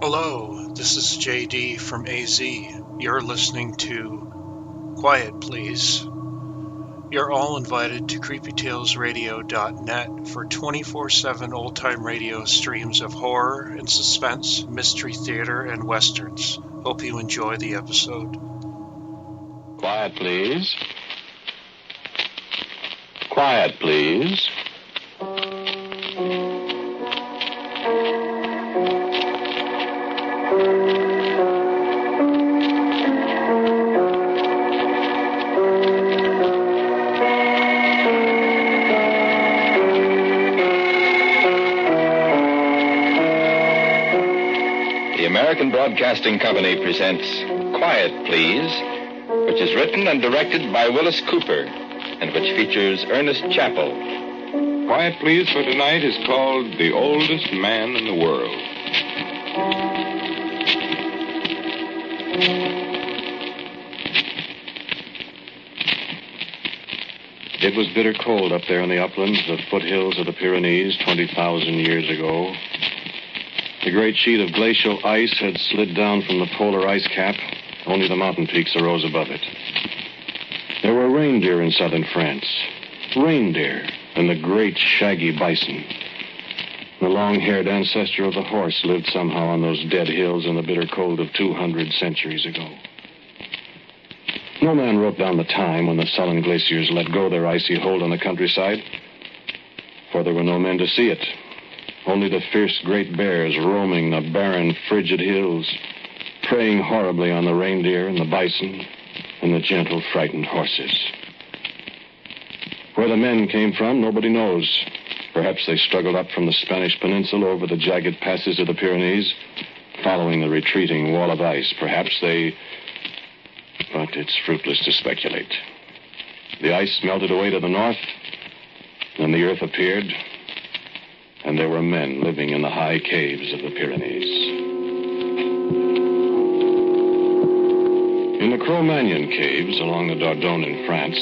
Hello, this is JD from AZ. You're listening to Quiet Please. You're all invited to creepytalesradio.net for 24/7 old-time radio streams of horror and suspense, mystery theater, and westerns. Hope you enjoy the episode. Quiet, please. Quiet, please. The American Broadcasting Company presents Quiet, Please, which is written and directed by Wyllis Cooper, and which features Ernest Chappell. Quiet Please for tonight is called The Oldest Man in the World. It was bitter cold up there in the uplands, the foothills of the Pyrenees 20,000 years ago. The great sheet of glacial ice had slid down from the polar ice cap. Only the mountain peaks arose above it. There were reindeer in southern France. Reindeer and the great shaggy bison. The long-haired ancestor of the horse lived somehow on those dead hills in the bitter cold of 200 centuries ago. No man wrote down the time when the sullen glaciers let go their icy hold on the countryside, for there were no men to see it. Only the fierce great bears roaming the barren, frigid hills, preying horribly on the reindeer and the bison and the gentle, frightened horses. Where the men came from, nobody knows. Perhaps they struggled up from the Spanish peninsula over the jagged passes of the Pyrenees, following the retreating wall of ice. Perhaps they... But it's fruitless to speculate. The ice melted away to the north, and the earth appeared, and there were men living in the high caves of the Pyrenees. In the Cro-Magnon caves along the Dordogne in France,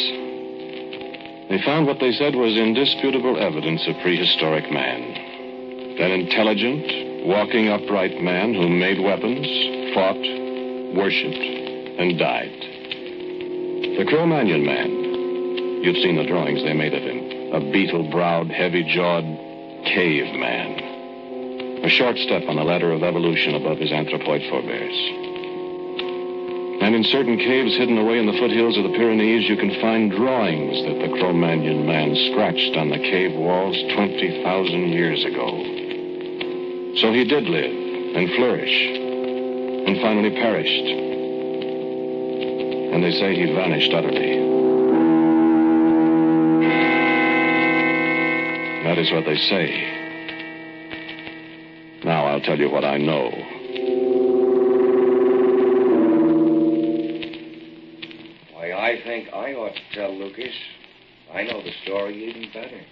they found what they said was indisputable evidence of prehistoric man. An intelligent, walking upright man who made weapons, fought, worshipped, and died. The Cro-Magnon man, you've seen the drawings they made of him, a beetle-browed, heavy-jawed caveman. A short step on the ladder of evolution above his anthropoid forebears. And in certain caves hidden away in the foothills of the Pyrenees, you can find drawings that the Cro-Magnon man scratched on the cave walls 20,000 years ago. So he did live and flourish and finally perished. And they say he vanished utterly. That is what they say. Now I'll tell you what I know. Why, I think I ought to tell Lucas. I know the story even better.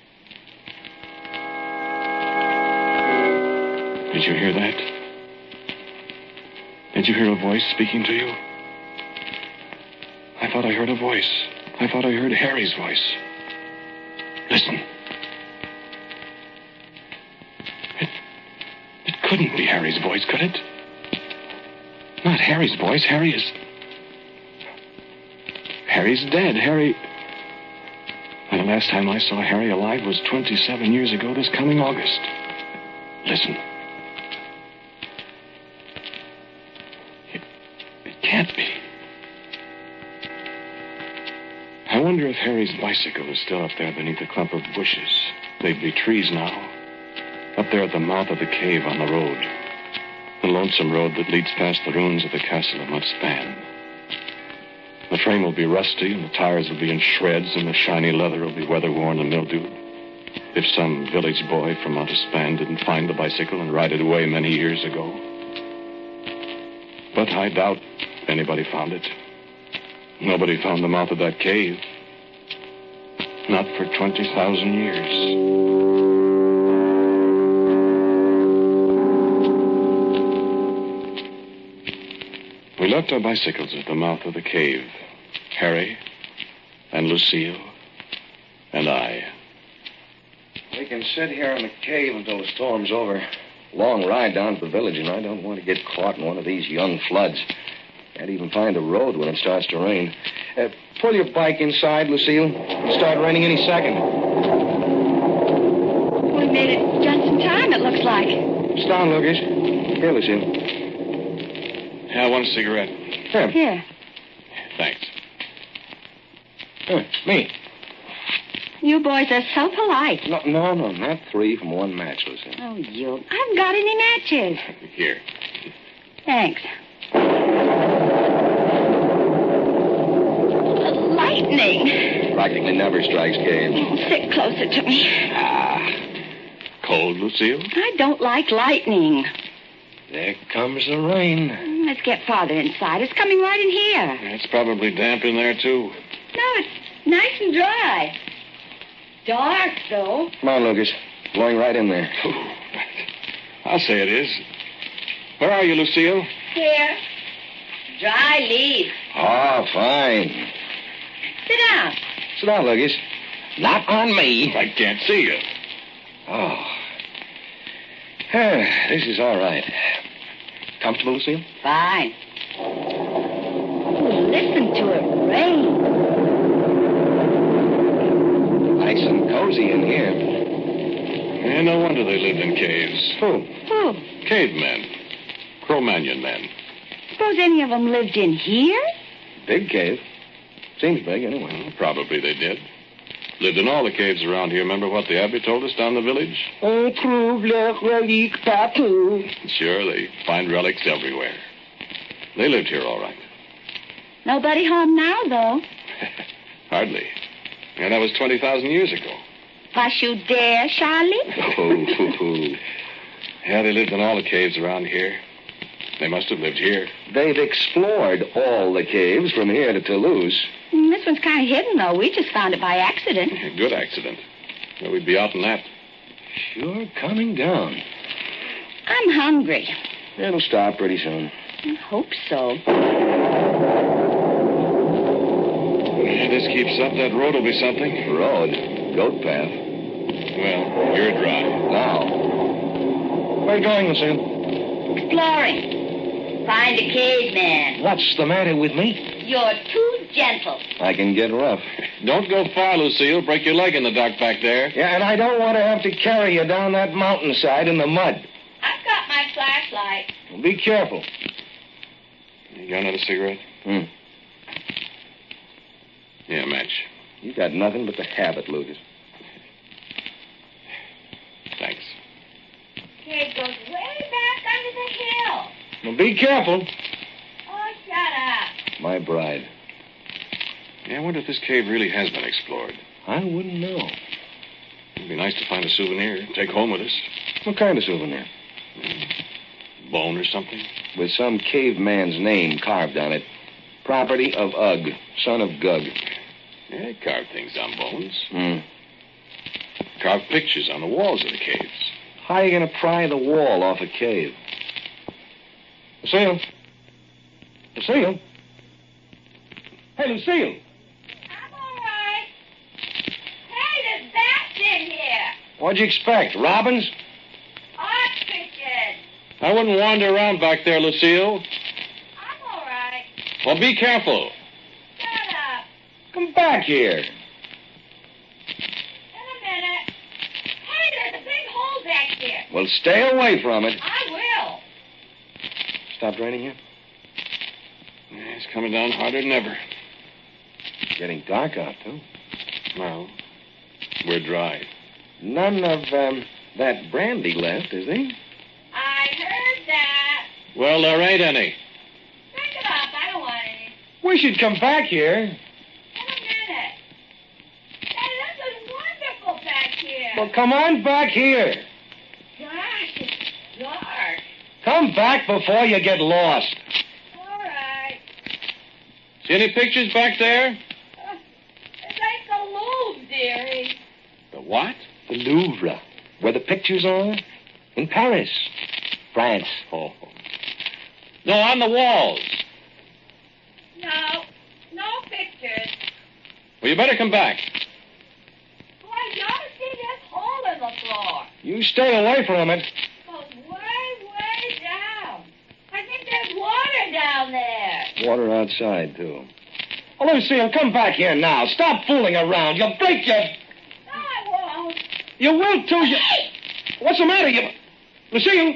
Did you hear that? Did you hear a voice speaking to you? I thought I heard a voice. I thought I heard Harry's voice. Listen. It couldn't be Harry's voice, could it? Not Harry's voice. Harry's dead. Harry... And the last time I saw Harry alive was 27 years ago this coming August. Listen. It can't be. I wonder if Harry's bicycle is still up there beneath a clump of bushes. They'd be trees now. Up there at the mouth of the cave on the road. The lonesome road that leads past the ruins of the castle of Mutspan. The frame will be rusty, and the tires will be in shreds, and the shiny leather will be weather-worn and mildewed. If some village boy from Mutspan didn't find the bicycle and ride it away many years ago. But I doubt anybody found it. Nobody found the mouth of that cave. Not for 20,000 years. We left our bicycles at the mouth of the cave. Harry and Lucille and I. We can sit here in the cave until the storm's over. Long ride down to the village, and I don't want to get caught in one of these young floods. Can't even find a road when it starts to rain. Pull your bike inside, Lucille. It'll start raining any second. We made it just in time, it looks like. Sit down, Lucas. Here, Lucille. I want a cigarette. Here. Thanks. Me. You boys are so polite. No, not 3 from one match, Lucille. Oh, you. I haven't got any matches. Here. Thanks. Lightning. Practically never strikes Cave. Sit closer to me. Cold, Lucille? I don't like lightning. There comes the rain. Let's get farther inside. It's coming right in here. It's probably damp in there, too. No, it's nice and dry. Dark, though. Come on, Lucas. Blowing right in there. I'll say it is. Where are you, Lucille? Here. Dry leaves. Oh, fine. Sit down. Sit down, Lucas. Not on me. I can't see you. Oh. This is all right. Comfortable, Lucille? Fine. Oh, listen to it rain. Nice and cozy in here. Yeah, no wonder they lived in caves. Who? Who? Cavemen. Cro-Magnon men. Suppose any of them lived in here? Big cave. Seems big, anyway. Well, probably they did. Lived in all the caves around here. Remember what the abbé told us down the village? On trouve les reliques partout. Sure, they find relics everywhere. They lived here all right. Nobody home now, though. Hardly. And that was 20,000 years ago. Was you there, Charlie? Oh. Yeah, they lived in all the caves around here. They must have lived here. They've explored all the caves from here to Toulouse. This one's kind of hidden, though. We just found it by accident. Good accident. Well, we'd be out in that. Sure coming down. I'm hungry. It'll stop pretty soon. I hope so. Yeah, this keeps up. That road will be something. Road? Goat path. Well, you're dry. Now. Where are you going, Lucille? Exploring. Find a caveman. What's the matter with me? You're too gentle. I can get rough. Don't go far, Lucille. Break your leg in the dark back there. Yeah, and I don't want to have to carry you down that mountainside in the mud. I've got my flashlight. Well, be careful. You got another cigarette? Yeah, match. You got nothing but the habit, Lucas. Thanks. Cave goes way back under the hill. Well, be careful. Oh, shut up. My bride. Yeah, I wonder if this cave really has been explored. I wouldn't know. It'd be nice to find a souvenir, take home with us. What kind of souvenir? Bone or something? With some caveman's name carved on it. Property of Ugg, son of Gug. Yeah, they carved things on bones. Hmm. Carved pictures on the walls of the caves. How are you going to pry the wall off a cave? Lucille? Lucille? Hey, Lucille! I'm all right. Hey, there's bats in here. What'd you expect, robins? Ostriches. I wouldn't wander around back there, Lucille. I'm all right. Well, be careful. Shut up. Come back here. In a minute. Hey, there's a big hole back here. Well, stay away from it. I will. Stopped raining yet? Yeah, it's coming down harder than ever. Getting dark out, too. Well, we're dry. None of that brandy left, is there? I heard that. Well, there ain't any. Pick it up. I don't want any. We should come back here. In a minute. Hey, this is wonderful back here. Well, come on back here. Gosh, it's dark. Come back before you get lost. All right. See any pictures back there? It's like the Louvre, dearie. The what? The Louvre, where the pictures are. In Paris, France. Oh. No, on the walls. No pictures. Well, you better come back. Boy, you ought to see this hole in the floor. You stay away from it. Goes way Water outside, too. Oh, Lucille, come back here now. Stop fooling around. You'll break your... No, I won't. You will, too. What's the matter? Lucille?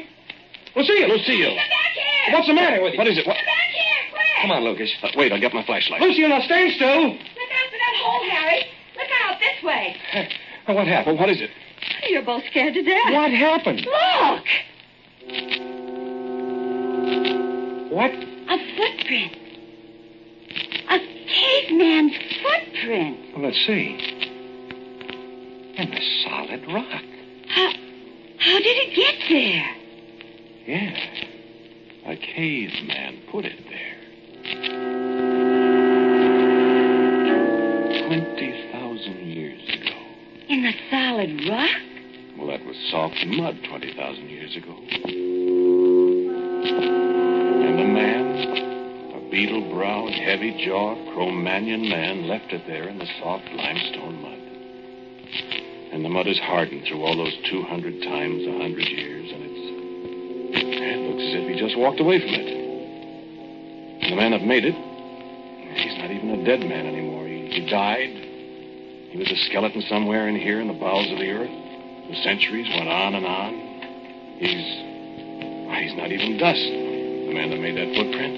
Lucille? Come back here. What's the matter with you? What is it? Come back here, quick. Come on, Lucas. Wait, I'll get my flashlight. Lucille, now stand still. Look out for that hole, Harry. Look out this way. What happened? What is it? You're both scared to death. What happened? Look. What? A footprint. A caveman's footprint. Well, let's see. In the solid rock. How did it get there? Yeah. A caveman put it there. 20,000 years ago. In the solid rock? Well, that was soft mud 20,000 years ago. And a man, a beetle-browed, heavy-jawed Cro-Magnon man, left it there in the soft limestone mud. And the mud is hardened through all those 200 times 100 years, and it looks as if he just walked away from it. And the man that made it, he's not even a dead man anymore. He died. He was a skeleton somewhere in here in the bowels of the earth. The centuries went on and on. He's not even dust, the man that made that footprint.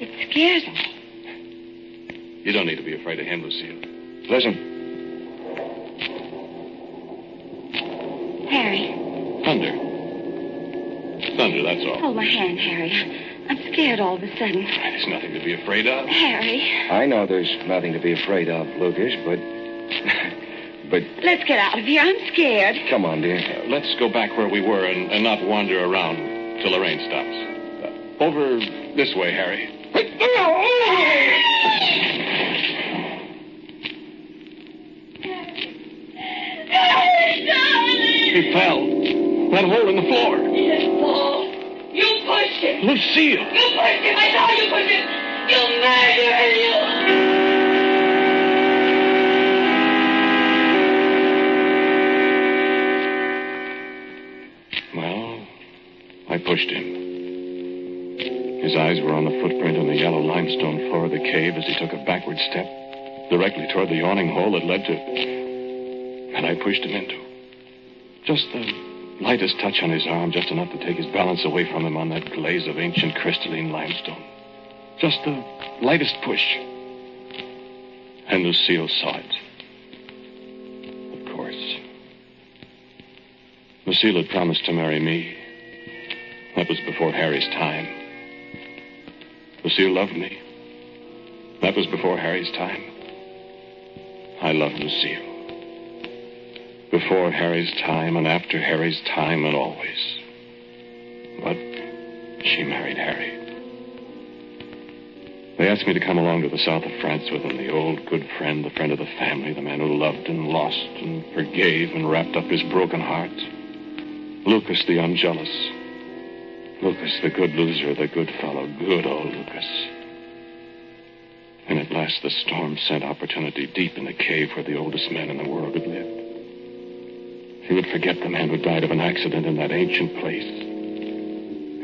It scares me. You don't need to be afraid of him, Lucille. Listen. Harry. Thunder. Thunder, that's all. Hold my hand, Harry. I'm scared all of a sudden. There's nothing to be afraid of. Harry. I know there's nothing to be afraid of, Lucas, but... Let's get out of here. I'm scared. Come on, dear. Let's go back where we were and not wander around till the rain stops. Over this way, Harry. He fell. That hole in the floor. He didn't fall. You pushed him. Lucille. You pushed him. I saw you push him. You murderer, you. Well, I pushed him. His eyes were on the footprint on the yellow limestone floor of the cave as he took a backward step directly toward the yawning hole that led to... And I pushed him into. Just the lightest touch on his arm, just enough to take his balance away from him on that glaze of ancient crystalline limestone. Just the lightest push. And Lucille saw it. Of course. Lucille had promised to marry me. That was before Harry's time. Lucille loved me. That was before Harry's time. I loved Lucille. Before Harry's time and after Harry's time and always. But she married Harry. They asked me to come along to the south of France with them, the old good friend, the friend of the family, the man who loved and lost and forgave and wrapped up his broken heart. Lucas, the unjealous. Lucas, the good loser, the good fellow, good old Lucas. And at last the storm sent opportunity deep in the cave where the oldest man in the world had lived. He would forget the man who died of an accident in that ancient place.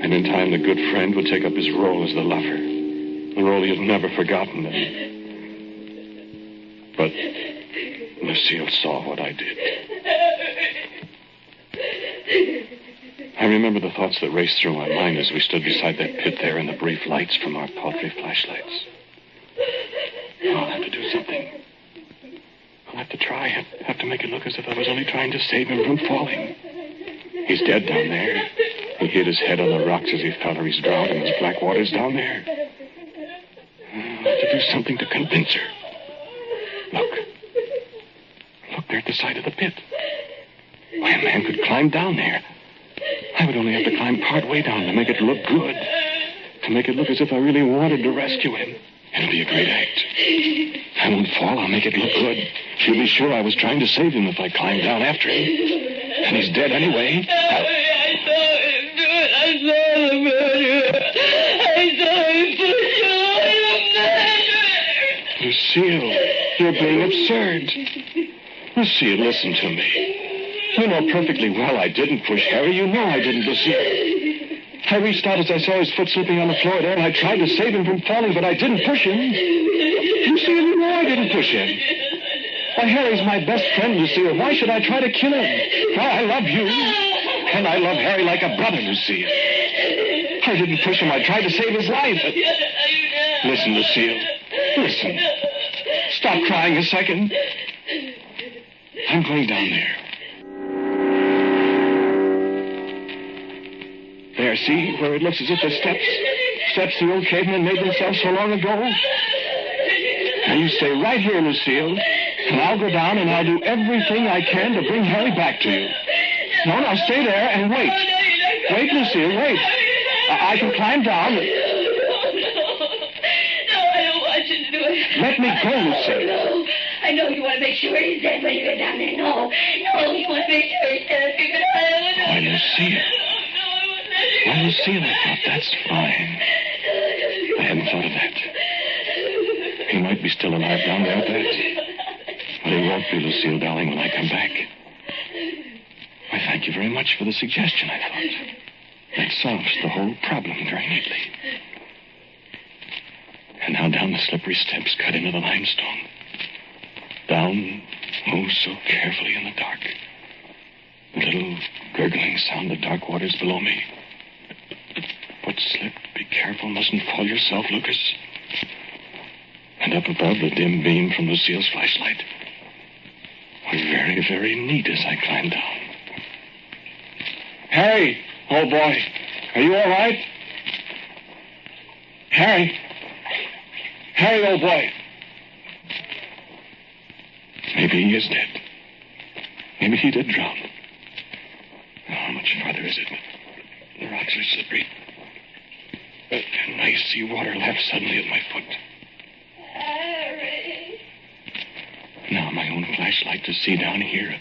And in time, the good friend would take up his role as the lover. The role he had never forgotten. But Lucille saw what I did. I remember the thoughts that raced through my mind as we stood beside that pit there in the brief lights from our paltry flashlights. I'll have to do something. I'll have to try. I'll have to make it look as if I was only trying to save him from falling. He's dead down there. He hit his head on the rocks as he fell, or he's drowned in those black waters down there. I'll have to do something to convince her. Look. Look there at the side of the pit. Why, a man could climb down there. I would only have to climb part way down to make it look good. To make it look as if I really wanted to rescue him. It'll be a great act. I won't fall. I'll make it look good. She'll be sure I was trying to save him if I climbed down after him. And he's dead anyway. I saw him do it. I saw the murderer. I saw him push you. Lucille, you're being absurd. Lucille, listen to me. You know perfectly well I didn't push Harry. You know I didn't, Lucille. I reached out as I saw his foot slipping on the floor there, and I tried to save him from falling, but I didn't push him. Lucille, you know I didn't push him. Why, Harry's my best friend, Lucille. Why should I try to kill him? Why, I love you. And I love Harry like a brother, Lucille. I didn't push him. I tried to save his life. Listen, Lucille. Listen. Stop crying a second. I'm going down there. There, see? Where it looks as if the steps the old cavemen made themselves so long ago. Now you stay right here, Lucille. And I'll go down and I'll do everything I can to bring Harry back to you. No, now stay there and wait. Wait, Lucille, wait. I can climb down. No, I don't want you to do it. Let me go, Lucille. No, I know you want to make sure he's dead when you get down there. No, you want to make sure he's dead because Why, Lucille. Why, Lucille, I thought that's fine. I hadn't thought of that. He might be still alive down there at that. But he won't be, Lucille, darling, when I come back. Why, thank you very much for the suggestion, I thought. That solves the whole problem very neatly. And now down the slippery steps cut into the limestone. Down, oh, so carefully in the dark. The little gurgling sound of dark waters below me. Foot slipped. Be careful, mustn't fall yourself, Lucas. And up above, the dim beam from Lucille's flashlight. Were very, very neat as I climbed down. Harry, old boy, are you all right? Harry, old boy. Maybe he is dead. Maybe he did drown. How much farther is it? The rocks are slippery. And I see water lap suddenly at my foot. Harry. Now my own flashlight to see down here.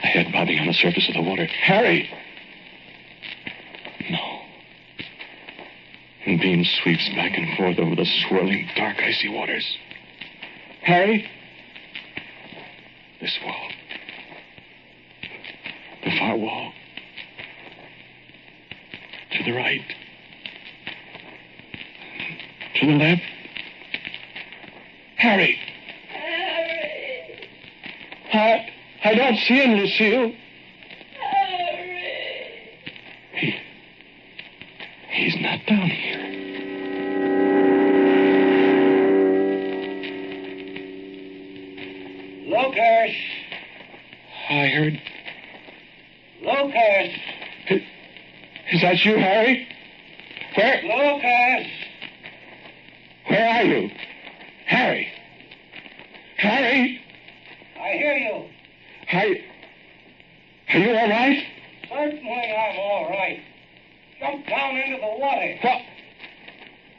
A head bobbing on the surface of the water. Harry! No. And beam sweeps back and forth over the swirling, dark, icy waters. Harry? This wall. The far wall. To the right. To the left. Harry! I don't see him, Lucille. He's not down here. Lucas! I heard... Lucas! Is that you, Harry? Where? Lucas! Where are you? Harry! Harry! I hear you. Are you all right? Certainly I'm all right. Jump down into the water. What?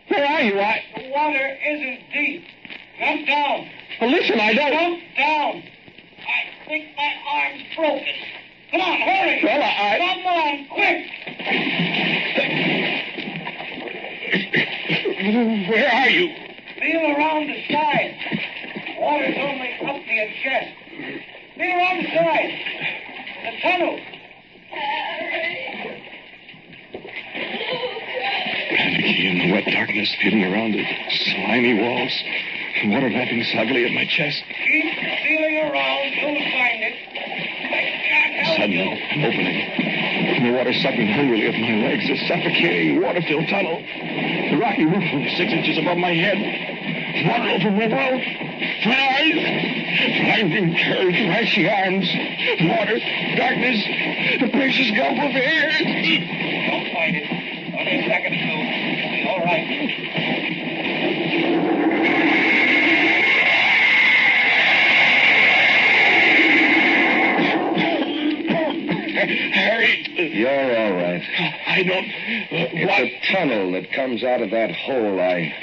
Where are you? The water isn't deep. Jump down. Well, listen, I don't... Jump down. I think my arm's broken. Come on, hurry. Well, Come on, quick. Where are you? Feel around the side. Water's only up to your chest. Feel around the side. The tunnel. Panicky in the wet darkness, feeling around the slimy walls. Water lapping soggily at my chest. Keep feeling around. You'll find it. I can't help Suddenly, you. an opening. And the water sucking hungrily at my legs. A suffocating, water-filled tunnel. The rocky roof only 6 inches above my head. Water over my mouth. My eyes. Blinding curves, icy arms. Water, darkness, the precious gulf of air. Don't fight it. Only a second or two. You'll be all right. Harry. You're all right. I don't... It's a tunnel that comes out of that hole I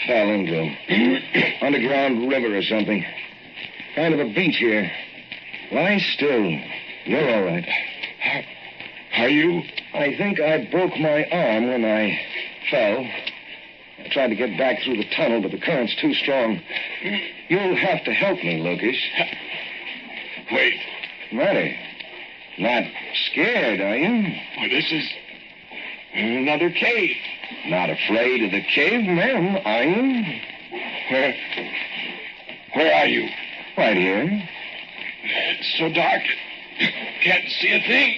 fell into. Underground river or something. Kind of a beach here. Lie still. You're all right. Are you? I think I broke my arm when I fell. I tried to get back through the tunnel, but the current's too strong. You'll have to help me, Lucas. Wait. Matter? Not scared, are you? Boy, this is... Another cave. Not afraid of the cavemen, are you? Where are you? Right here. It's so dark. Can't see a thing.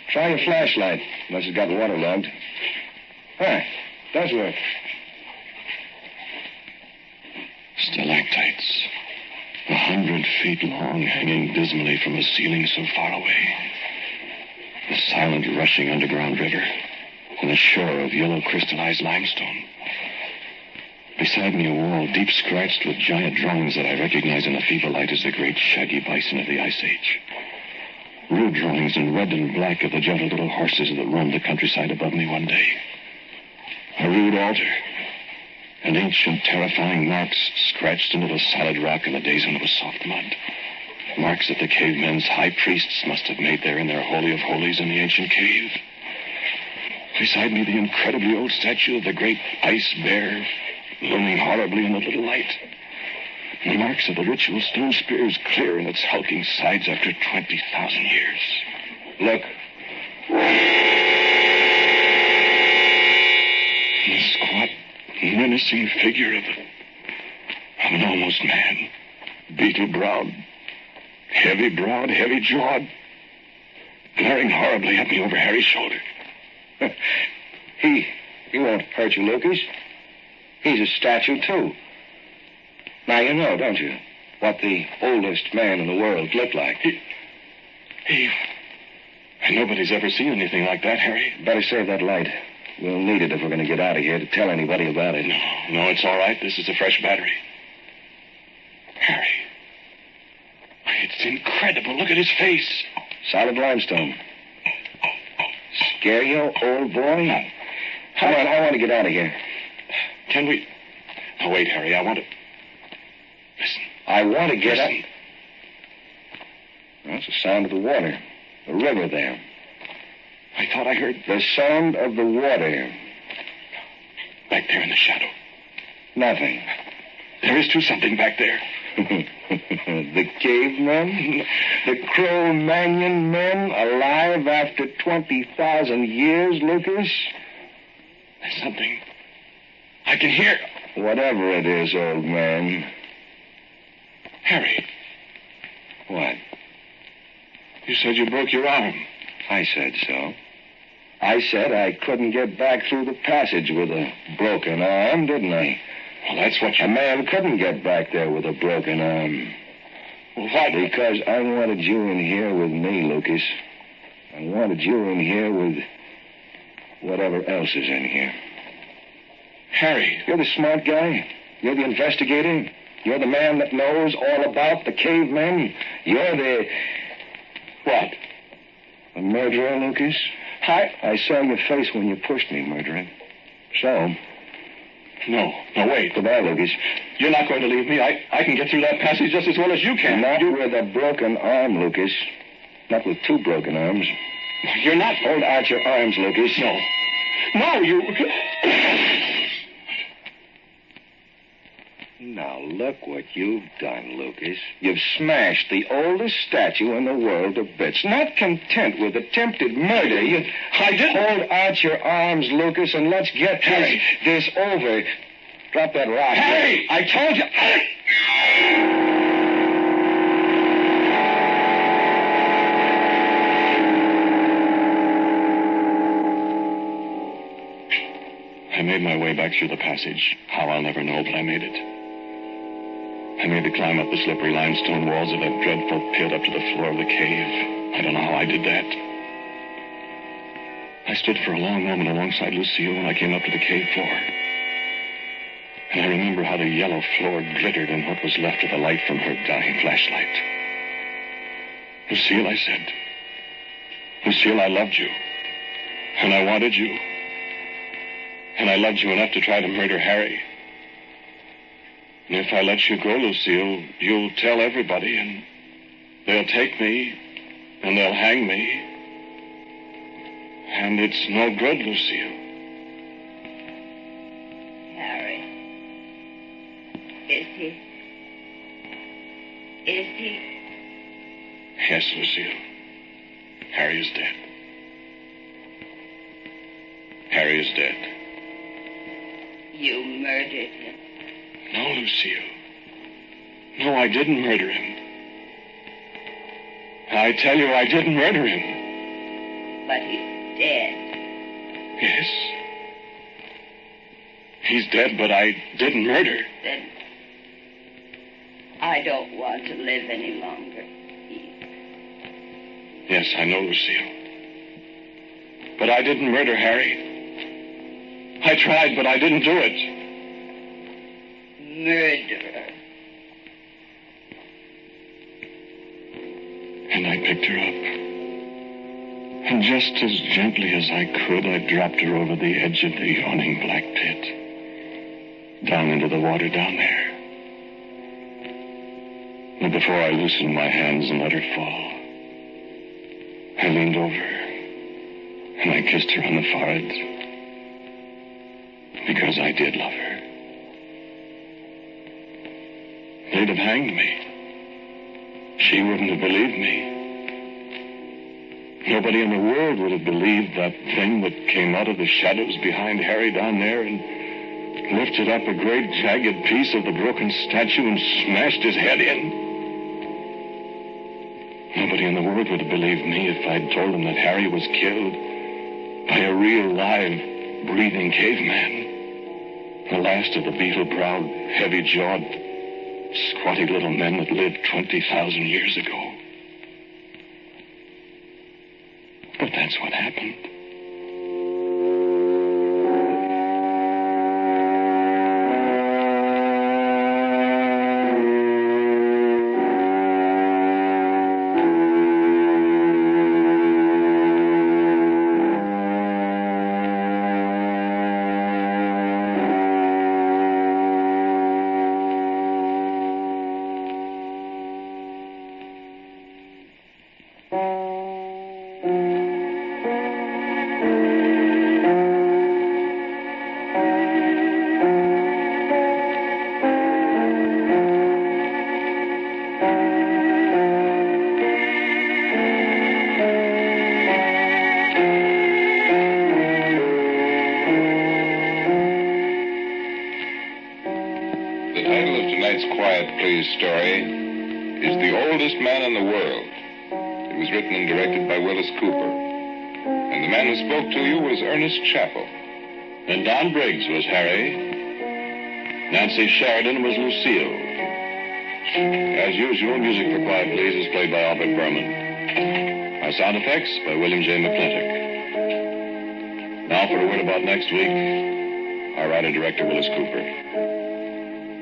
Try your flashlight, unless it's got waterlogged. Does work. Stalactites. 100 feet long, hanging dismally from a ceiling so far away. The silent, rushing underground river, and a shore of yellow crystallized limestone. Beside me, a wall deep scratched with giant drawings that I recognize in the feeble light as the great shaggy bison of the Ice Age. Rude drawings in red and black of the gentle little horses that roamed the countryside above me one day. A rude altar, and ancient, terrifying marks scratched into the solid rock in the days when it was soft mud. Marks that the cavemen's high priests must have made there in their holy of holies in the ancient cave. Beside me, the incredibly old statue of the great ice bear, looming horribly in the little light. The marks of the ritual stone spears clear in its hulking sides after 20,000 years. Look. The squat, menacing figure of an almost man. Beetle-browed, heavy-browed, heavy-jawed, glaring horribly at me over Harry's shoulder. He won't hurt you, Lucas. He's a statue, too. Now you know, don't you, what the oldest man in the world looked like? Nobody's ever seen anything like that, Harry. Better save that light. We'll need it if we're going to get out of here to tell anybody about it. No, it's all right. This is a fresh battery. Harry. It's incredible. Look at his face. Solid limestone. Scare you, old boy? Come on, I want to get out of here. Can we... Oh, wait, Harry, I want to... Listen. I want to get out... Listen. That's the sound of the water. The river there. I thought I heard... The sound of the water. Back there in the shadow. Nothing. There is, too, something back there. The cavemen? The Cro-Magnon men alive after 20,000 years, Lucas? There's something... I can hear... Whatever it is, old man. Harry. What? You said you broke your arm. I said so. I said I couldn't get back through the passage with a broken arm, didn't I? Well, that's what you... A man couldn't get back there with a broken arm. Well, why? Because I wanted you in here with me, Lucas. I wanted you in here with whatever else is in here. Harry. You're the smart guy. You're the investigator. You're the man that knows all about the cavemen. You're the... What? The murderer, Lucas. I saw your face when you pushed me, murderer. So... No, wait. Goodbye, Lucas. You're not going to leave me. I can get through that passage just as well as you can. Not with a broken arm, Lucas. Not with two broken arms. You're not... Hold out your arms, Lucas. No, you... Now, look what you've done, Lucas. You've smashed the oldest statue in the world to bits. Not content with attempted murder, I didn't... Hold out your arms, Lucas, and let's get this over. Drop that rock. Harry! I told you... I made my way back through the passage. How, I'll never know, but I made it. I made the climb up the slippery limestone walls of that dreadful pit up to the floor of the cave. I don't know how I did that. I stood for a long moment alongside Lucille when I came up to the cave floor. And I remember how the yellow floor glittered in what was left of the light from her dying flashlight. Lucille, I said. Lucille, I loved you. And I wanted you. And I loved you enough to try to murder Harry. And if I let you go, Lucille, you'll tell everybody, and they'll take me, and they'll hang me. And it's no good, Lucille. Harry. Is he? Yes, Lucille. Harry is dead. is dead. You murdered him. No, Lucille. No, I didn't murder him. I tell you, I didn't murder him. But he's dead. Yes. He's dead, but I didn't murder. Then I don't want to live any longer. Yes, I know, Lucille. But I didn't murder Harry. I tried, but I didn't do it. Murderer. And I picked her up. And just as gently as I could, I dropped her over the edge of the yawning black pit. Down into the water down there. And before I loosened my hands and let her fall, I leaned over and I kissed her on the forehead because I did love her. They'd have hanged me. She wouldn't have believed me. Nobody in the world would have believed that thing that came out of the shadows behind Harry down there and lifted up a great jagged piece of the broken statue and smashed his head in. Nobody in the world would have believed me if I'd told them that Harry was killed by a real, live, breathing caveman. The last of the beetle-browed, heavy-jawed, squatty little men that lived 20,000 years ago. But that's what happened. Story is The Oldest Man in the World. It was written and directed by Wyllis Cooper. And the man who spoke to you was Ernest Chappell. And Don Briggs was Harry. Nancy Sheridan was Lucille. As usual, music for Quiet Please is played by Albert Berman. Our sound effects by William J. McClintock. Now for a word about next week, our writer-director Wyllis Cooper.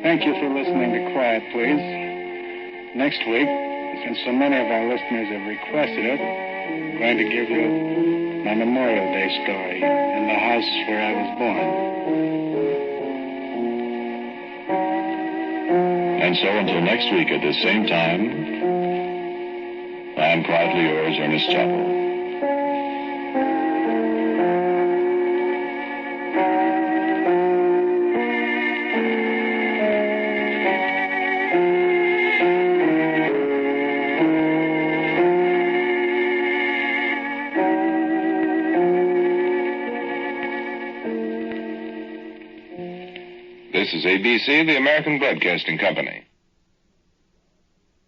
Thank you for listening to Quiet Please. Next week, since so many of our listeners have requested it, I'm going to give you my Memorial Day story in the house where I was born. And so until next week at the same time, I am quietly yours, Ernest Chappell. This is ABC, the American Broadcasting Company.